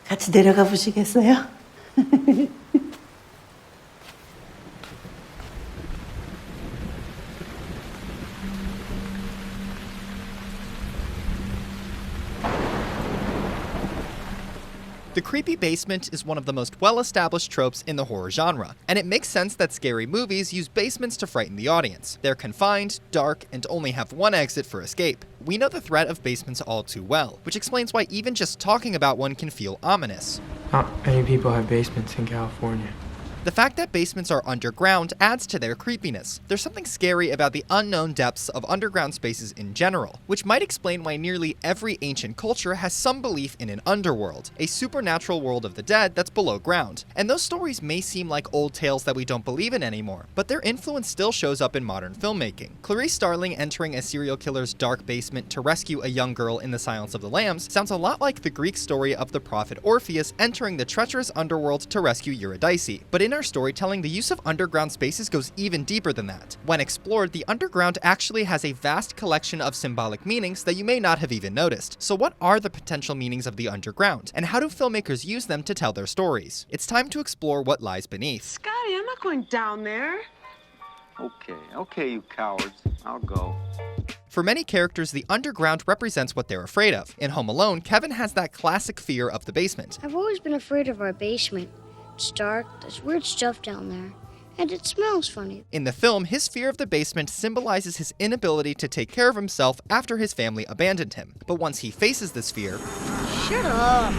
같이 내려가 보시겠어요? The creepy basement is one of the most well-established tropes in the horror genre, and it makes sense that scary movies use basements to frighten the audience. They're confined, dark, and only have one exit for escape. We know the threat of basements all too well, which explains why even just talking about one can feel ominous. Not many people have basements in California. The fact that basements are underground adds to their creepiness. There's something scary about the unknown depths of underground spaces in general, which might explain why nearly every ancient culture has some belief in an underworld, a supernatural world of the dead that's below ground. And those stories may seem like old tales that we don't believe in anymore, but their influence still shows up in modern filmmaking. Clarice Starling entering a serial killer's dark basement to rescue a young girl in The Silence of the Lambs sounds a lot like the Greek story of the prophet Orpheus entering the treacherous underworld to rescue Eurydice. But in our storytelling, the use of underground spaces goes even deeper than that. When explored, the underground actually has a vast collection of symbolic meanings that you may not have even noticed. So what are the potential meanings of the underground, and how do filmmakers use them to tell their stories? It's time to explore what lies beneath. Scotty, I'm not going down there. Okay, you cowards. I'll go. For many characters, the underground represents what they're afraid of. In Home Alone, Kevin has that classic fear of the basement. I've always been afraid of our basement. It's dark, there's weird stuff down there, and it smells funny. In the film, his fear of the basement symbolizes his inability to take care of himself after his family abandoned him. But once he faces this fear, Shut up!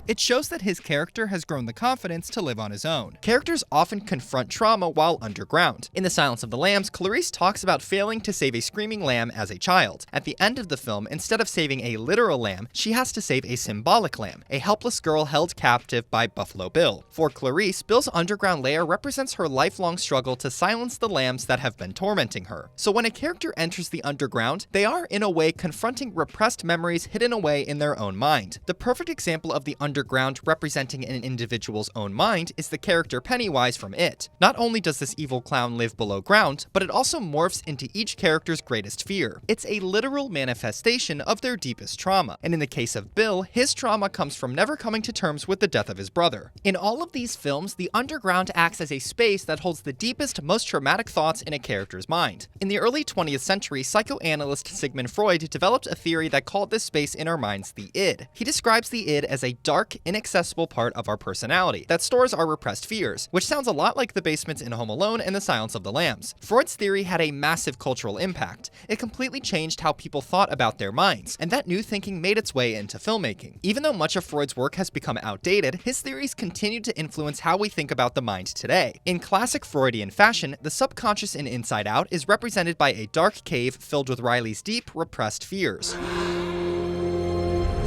it shows that his character has grown the confidence to live on his own. Characters often confront trauma while underground. In The Silence of the Lambs, Clarice talks about failing to save a screaming lamb as a child. At the end of the film, instead of saving a literal lamb, she has to save a symbolic lamb, a helpless girl held captive by Buffalo Bill. For Clarice, Bill's underground lair represents her lifelong struggle to silence the lambs that have been tormenting her. So when a character enters the underground, they are, in a way, confronting repressed memories hidden away in their own mind. The perfect example of the underground representing an individual's own mind is the character Pennywise from It. Not only does this evil clown live below ground, but it also morphs into each character's greatest fear. It's a literal manifestation of their deepest trauma. And in the case of Bill, his trauma comes from never coming to terms with the death of his brother. In all of these films, the underground acts as a space that holds the deepest, most traumatic thoughts in a character's mind. In the early 20th century, psychoanalyst Sigmund Freud developed a theory that called this space in our minds the id. He describes the id as a dark, inaccessible part of our personality that stores our repressed fears, which sounds a lot like the basements in Home Alone and The Silence of the Lambs. Freud's theory had a massive cultural impact. It completely changed how people thought about their minds, and that new thinking made its way into filmmaking. Even though much of Freud's work has become outdated, his theories continue to influence how we think about the mind today. In classic Freudian fashion, the subconscious in Inside Out is represented by a dark cave filled with Riley's deep, repressed fears.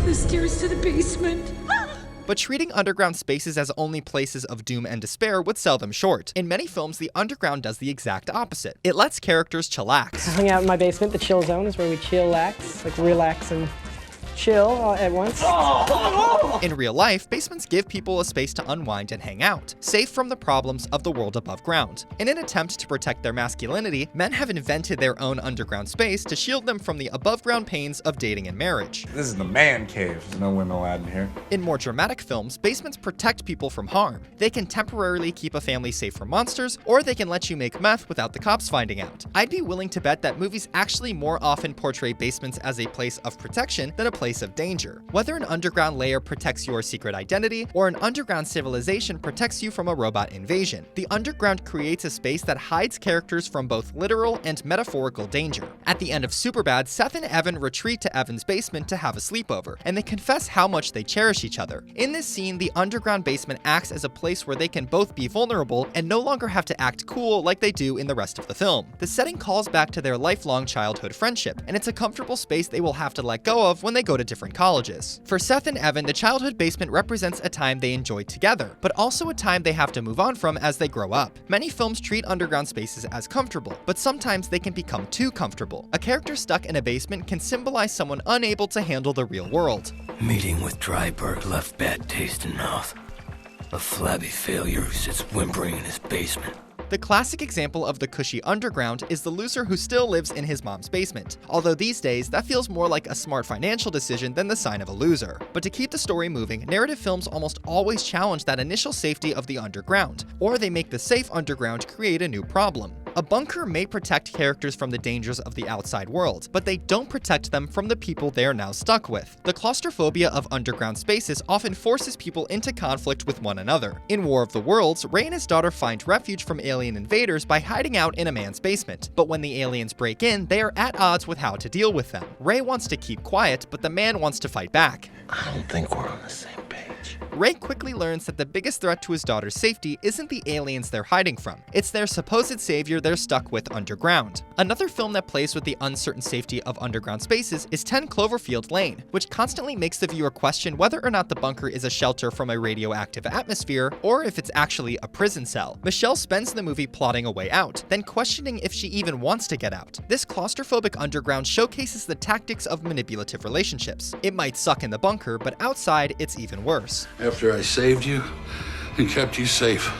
The stairs to the basement. But treating underground spaces as only places of doom and despair would sell them short. In many films, the underground does the exact opposite. It lets characters chillax. I hung out in my basement. The chill zone is where we chillax, like relax and chill all at once. In real life, basements give people a space to unwind and hang out, safe from the problems of the world above ground. In an attempt to protect their masculinity, men have invented their own underground space to shield them from the above-ground pains of dating and marriage. This is the man cave. There's no women allowed in here. In more dramatic films, basements protect people from harm. They can temporarily keep a family safe from monsters, or they can let you make meth without the cops finding out. I'd be willing to bet that movies actually more often portray basements as a place of protection than a place of danger. Whether an underground layer protects your secret identity, or an underground civilization protects you from a robot invasion, the underground creates a space that hides characters from both literal and metaphorical danger. At the end of Superbad, Seth and Evan retreat to Evan's basement to have a sleepover, and they confess how much they cherish each other. In this scene, the underground basement acts as a place where they can both be vulnerable and no longer have to act cool like they do in the rest of the film. The setting calls back to their lifelong childhood friendship, and it's a comfortable space they will have to let go of when they go to different colleges. For Seth and Evan, the childhood basement represents a time they enjoyed together, but also a time they have to move on from as they grow up. Many films treat underground spaces as comfortable, but sometimes they can become too comfortable. A character stuck in a basement can symbolize someone unable to handle the real world. Meeting with Dryberg left bad taste in mouth. A flabby failure who sits whimpering in his basement. The classic example of the cushy underground is the loser who still lives in his mom's basement, although these days that feels more like a smart financial decision than the sign of a loser. But to keep the story moving, narrative films almost always challenge that initial safety of the underground, or they make the safe underground create a new problem. A bunker may protect characters from the dangers of the outside world, but they don't protect them from the people they are now stuck with. The claustrophobia of underground spaces often forces people into conflict with one another. In War of the Worlds, Ray and his daughter find refuge from alien invaders by hiding out in a man's basement, but when the aliens break in, they are at odds with how to deal with them. Ray wants to keep quiet, but the man wants to fight back. I don't think we're on the same page. Ray quickly learns that the biggest threat to his daughter's safety isn't the aliens they're hiding from, it's their supposed savior they're stuck with underground. Another film that plays with the uncertain safety of underground spaces is 10 Cloverfield Lane, which constantly makes the viewer question whether or not the bunker is a shelter from a radioactive atmosphere, or if it's actually a prison cell. Michelle spends the movie plotting a way out, then questioning if she even wants to get out. This claustrophobic underground showcases the tactics of manipulative relationships. It might suck in the bunker, but outside, it's even worse. After I saved you and kept you safe,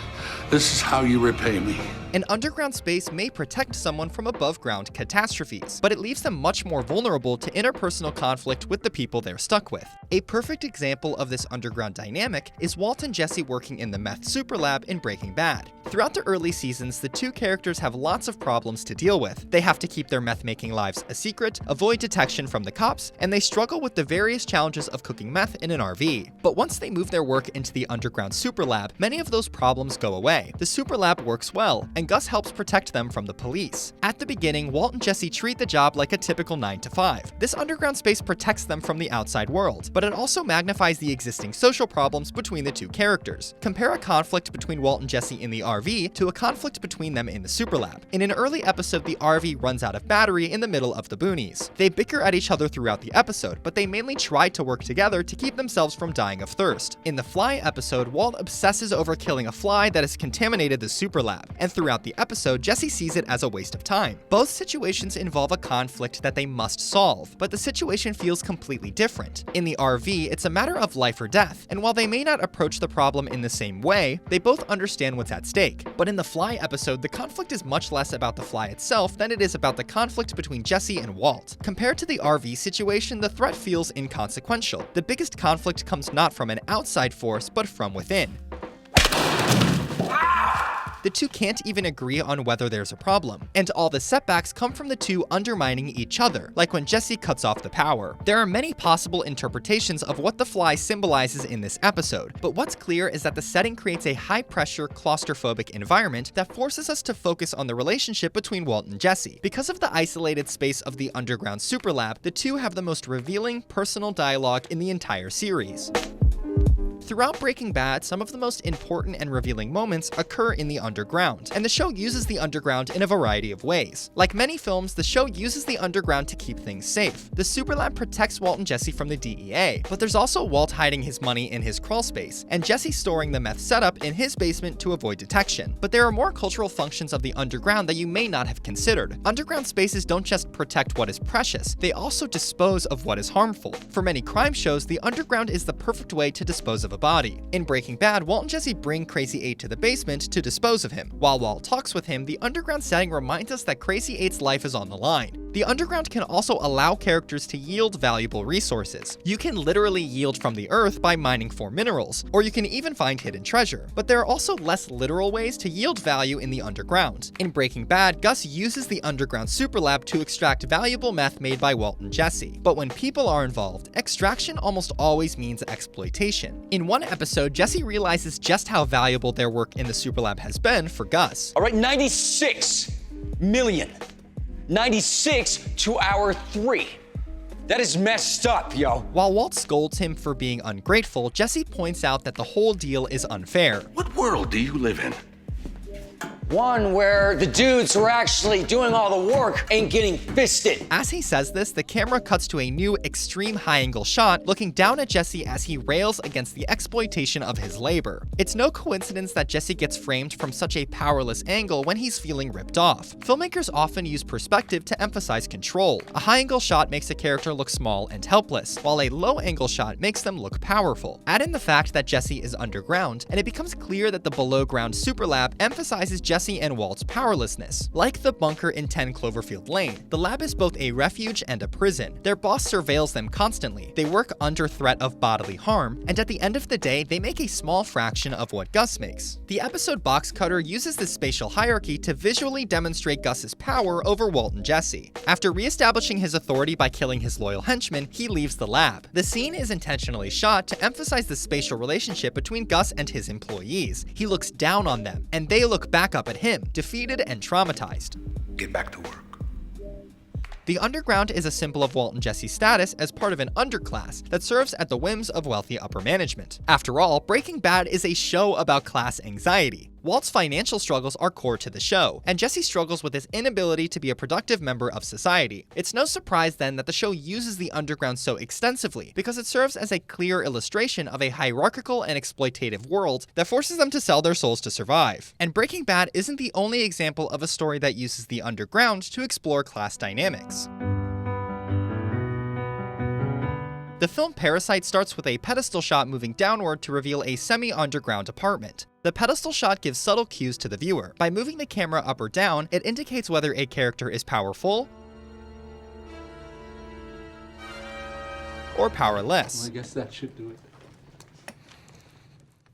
this is how you repay me. An underground space may protect someone from above-ground catastrophes, but it leaves them much more vulnerable to interpersonal conflict with the people they're stuck with. A perfect example of this underground dynamic is Walt and Jesse working in the meth superlab in Breaking Bad. Throughout the early seasons, the two characters have lots of problems to deal with. They have to keep their meth-making lives a secret, avoid detection from the cops, and they struggle with the various challenges of cooking meth in an RV. But once they move their work into the underground superlab, many of those problems go away. The superlab works well, and Gus helps protect them from the police. At the beginning, Walt and Jesse treat the job like a typical 9-to-5. This underground space protects them from the outside world, but it also magnifies the existing social problems between the two characters. Compare a conflict between Walt and Jesse in the RV to a conflict between them in the superlab. In an early episode, the RV runs out of battery in the middle of the boonies. They bicker at each other throughout the episode, but they mainly try to work together to keep themselves from dying of thirst. In the fly episode, Walt obsesses over killing a fly that has contaminated the superlab, and throughout the episode, Jesse sees it as a waste of time. Both situations involve a conflict that they must solve, but the situation feels completely different. In the RV, it's a matter of life or death, and while they may not approach the problem in the same way, they both understand what's at stake. But in the fly episode, the conflict is much less about the fly itself than it is about the conflict between Jesse and Walt. Compared to the RV situation, the threat feels inconsequential. The biggest conflict comes not from an outside force, but from within. The two can't even agree on whether there's a problem, and all the setbacks come from the two undermining each other, like when Jesse cuts off the power. There are many possible interpretations of what the fly symbolizes in this episode, but what's clear is that the setting creates a high-pressure, claustrophobic environment that forces us to focus on the relationship between Walt and Jesse. Because of the isolated space of the underground superlab, the two have the most revealing, personal dialogue in the entire series. Throughout Breaking Bad, some of the most important and revealing moments occur in the underground, and the show uses the underground in a variety of ways. Like many films, the show uses the underground to keep things safe. The superlab protects Walt and Jesse from the DEA, but there's also Walt hiding his money in his crawl space, and Jesse storing the meth setup in his basement to avoid detection. But there are more cultural functions of the underground that you may not have considered. Underground spaces don't just protect what is precious, they also dispose of what is harmful. For many crime shows, the underground is the perfect way to dispose of a body. In Breaking Bad, Walt and Jesse bring Crazy 8 to the basement to dispose of him. While Walt talks with him, the underground setting reminds us that Crazy 8's life is on the line. The underground can also allow characters to yield valuable resources. You can literally yield from the earth by mining for minerals, or you can even find hidden treasure. But there are also less literal ways to yield value in the underground. In Breaking Bad, Gus uses the underground superlab to extract valuable meth made by Walt and Jesse. But when people are involved, extraction almost always means exploitation. In one episode, Jesse realizes just how valuable their work in the superlab has been for Gus. All right, 96 million. 96 to our 3. That is messed up, yo. While Walt scolds him for being ungrateful, Jesse points out that the whole deal is unfair. What world do you live in? One where the dudes who are actually doing all the work ain't getting fisted. As he says this, the camera cuts to a new extreme high-angle shot looking down at Jesse as he rails against the exploitation of his labor. It's no coincidence that Jesse gets framed from such a powerless angle when he's feeling ripped off. Filmmakers often use perspective to emphasize control. A high-angle shot makes a character look small and helpless, while a low-angle shot makes them look powerful. Add in the fact that Jesse is underground, and it becomes clear that the below-ground superlab emphasizes Jesse's Jesse and Walt's powerlessness. Like the bunker in 10 Cloverfield Lane, the lab is both a refuge and a prison. Their boss surveils them constantly, they work under threat of bodily harm, and at the end of the day, they make a small fraction of what Gus makes. The episode Box Cutter uses this spatial hierarchy to visually demonstrate Gus's power over Walt and Jesse. After re-establishing his authority by killing his loyal henchmen, he leaves the lab. The scene is intentionally shot to emphasize the spatial relationship between Gus and his employees. He looks down on them, and they look back up at him, defeated and traumatized. Get back to work. The underground is a symbol of Walt and Jesse's status as part of an underclass that serves at the whims of wealthy upper management. After all, Breaking Bad is a show about class anxiety. Walt's financial struggles are core to the show, and Jesse struggles with his inability to be a productive member of society. It's no surprise then that the show uses the underground so extensively, because it serves as a clear illustration of a hierarchical and exploitative world that forces them to sell their souls to survive. And Breaking Bad isn't the only example of a story that uses the underground to explore class dynamics. The film Parasite starts with a pedestal shot moving downward to reveal a semi-underground apartment. The pedestal shot gives subtle cues to the viewer. By moving the camera up or down, it indicates whether a character is powerful or powerless. Well, I guess that should do it.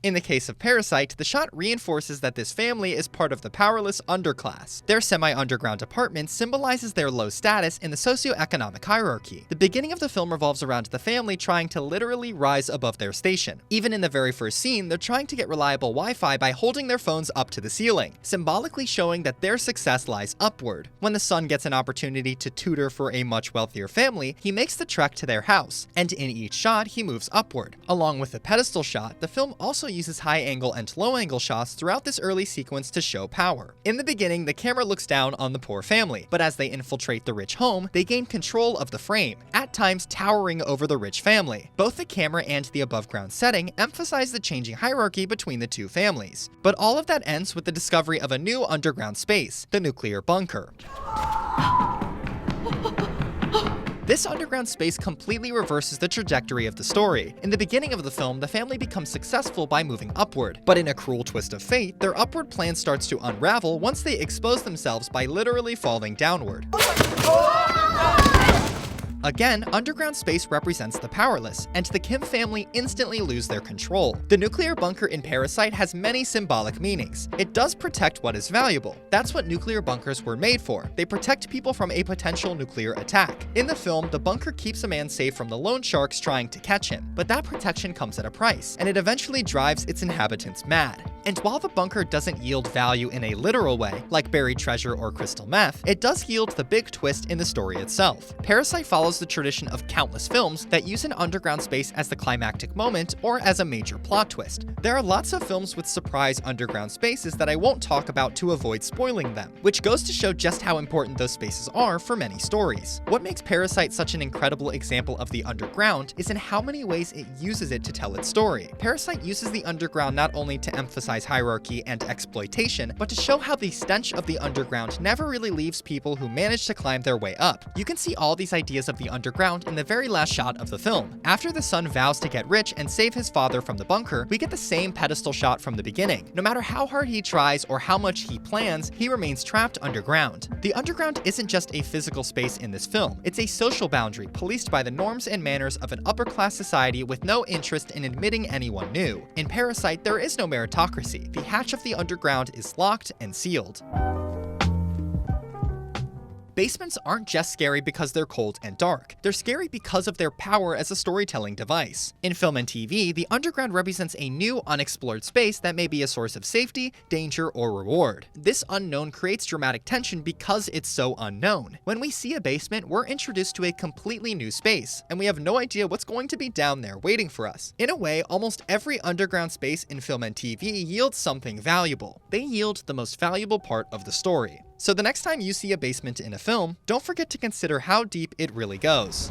In the case of Parasite, the shot reinforces that this family is part of the powerless underclass. Their semi-underground apartment symbolizes their low status in the socioeconomic hierarchy. The beginning of the film revolves around the family trying to literally rise above their station. Even in the very first scene, they're trying to get reliable Wi-Fi by holding their phones up to the ceiling, symbolically showing that their success lies upward. When the son gets an opportunity to tutor for a much wealthier family, he makes the trek to their house, and in each shot, he moves upward. Along with the pedestal shot, the film also uses high-angle and low-angle shots throughout this early sequence to show power. In the beginning, the camera looks down on the poor family, but as they infiltrate the rich home, they gain control of the frame, at times towering over the rich family. Both the camera and the above-ground setting emphasize the changing hierarchy between the two families. But all of that ends with the discovery of a new underground space, the nuclear bunker. This underground space completely reverses the trajectory of the story. In the beginning of the film, the family becomes successful by moving upward, but in a cruel twist of fate, their upward plan starts to unravel once they expose themselves by literally falling downward. Again, underground space represents the powerless, and the Kim family instantly lose their control. The nuclear bunker in Parasite has many symbolic meanings. It does protect what is valuable. That's what nuclear bunkers were made for. They protect people from a potential nuclear attack. In the film, the bunker keeps a man safe from the loan sharks trying to catch him, but that protection comes at a price, and it eventually drives its inhabitants mad. And while the bunker doesn't yield value in a literal way, like buried treasure or crystal meth, it does yield the big twist in the story itself. Parasite follows the tradition of countless films that use an underground space as the climactic moment or as a major plot twist. There are lots of films with surprise underground spaces that I won't talk about to avoid spoiling them, which goes to show just how important those spaces are for many stories. What makes Parasite such an incredible example of the underground is in how many ways it uses it to tell its story. Parasite uses the underground not only to emphasize hierarchy and exploitation, but to show how the stench of the underground never really leaves people who manage to climb their way up. You can see all these ideas of the underground in the very last shot of the film. After the son vows to get rich and save his father from the bunker, we get the same pedestal shot from the beginning. No matter how hard he tries or how much he plans, he remains trapped underground. The underground isn't just a physical space in this film, it's a social boundary policed by the norms and manners of an upper-class society with no interest in admitting anyone new. In Parasite, there is no meritocracy. The hatch of the underground is locked and sealed. Basements aren't just scary because they're cold and dark. They're scary because of their power as a storytelling device. In film and TV, the underground represents a new, unexplored space that may be a source of safety, danger, or reward. This unknown creates dramatic tension because it's so unknown. When we see a basement, we're introduced to a completely new space, and we have no idea what's going to be down there waiting for us. In a way, almost every underground space in film and TV yields something valuable. They yield the most valuable part of the story. So the next time you see a basement in a film, don't forget to consider how deep it really goes.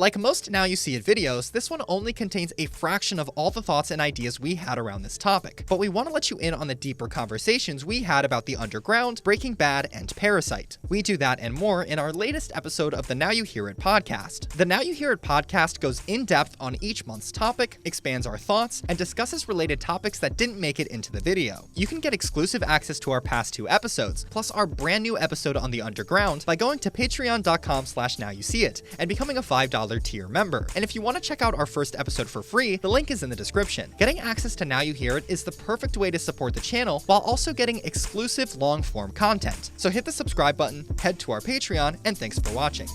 Like most Now You See It videos, this one only contains a fraction of all the thoughts and ideas we had around this topic, but we want to let you in on the deeper conversations we had about the Underground, Breaking Bad, and Parasite. We do that and more in our latest episode of the Now You Hear It podcast. The Now You Hear It podcast goes in depth on each month's topic, expands our thoughts, and discusses related topics that didn't make it into the video. You can get exclusive access to our past 2 episodes, plus our brand new episode on the Underground by going to patreon.com/nowyousseeit and becoming a $5 tier member. And if you want to check out our first episode for free, the link is in the description. Getting access to Now You Hear It is the perfect way to support the channel while also getting exclusive long-form content. So hit the subscribe button, head to our Patreon, and thanks for watching.